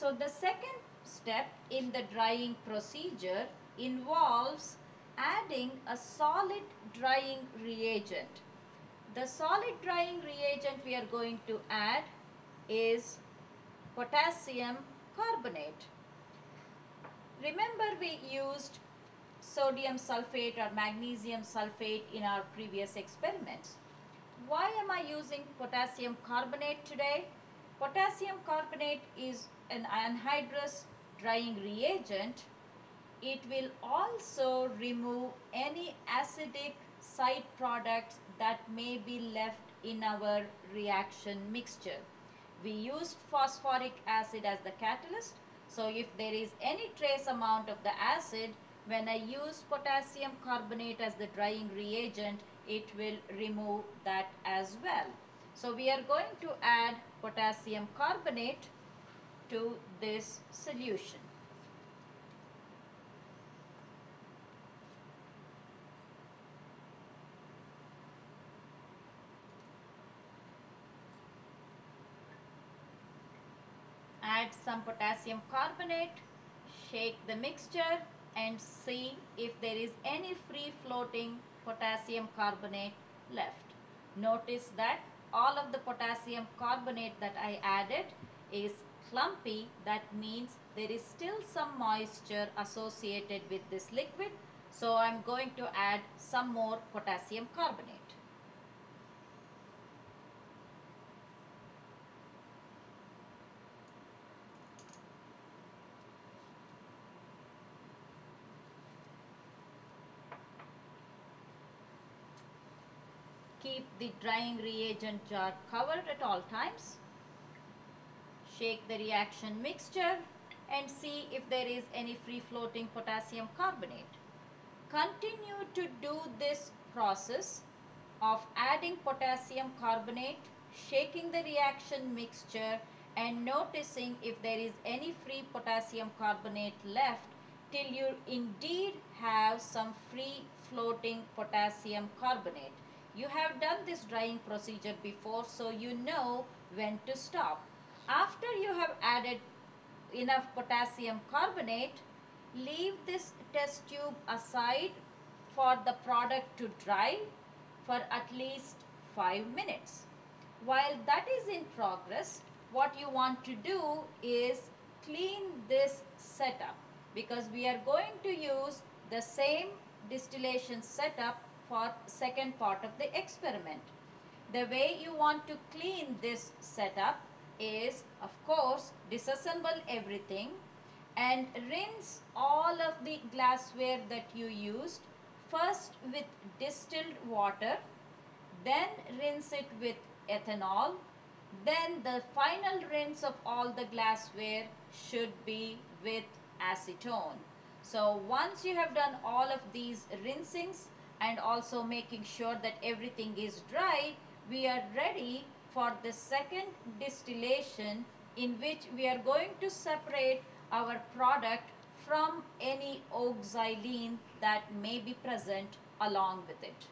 So the second step in the drying procedure involves adding a solid drying reagent. The solid drying reagent we are going to add is potassium carbonate. Remember, we used sodium sulfate or magnesium sulfate in our previous experiments. Why am I using potassium carbonate today? Potassium carbonate is an anhydrous drying reagent. It will also remove any acidic side products that may be left in our reaction mixture. We used phosphoric acid as the catalyst. So if there is any trace amount of the acid, when I use potassium carbonate as the drying reagent, it will remove that as well. So we are going to add potassium carbonate to this solution. Add some potassium carbonate, shake the mixture and see if there is any free floating potassium carbonate left. Notice that all of the potassium carbonate that I added is clumpy. That means there is still some moisture associated with this liquid. So I'm going to add some more potassium carbonate. Keep the drying reagent jar covered at all times. Shake the reaction mixture and see if there is any free floating potassium carbonate. Continue to do this process of adding potassium carbonate, shaking the reaction mixture and noticing if there is any free potassium carbonate left till you indeed have some free floating potassium carbonate. You have done this drying procedure before, so you know when to stop. After you have added enough potassium carbonate, leave this test tube aside for the product to dry for at least 5 minutes. While that is in progress, what you want to do is clean this setup, because we are going to use the same distillation setup for second part of the experiment. The way you want to clean this setup is, of course, disassemble everything and rinse all of the glassware that you used first with distilled water, then rinse it with ethanol, then the final rinse of all the glassware should be with acetone. So once you have done all of these rinsings and also making sure that everything is dry, we are ready for the second distillation, in which we are going to separate our product from any oxylene that may be present along with it.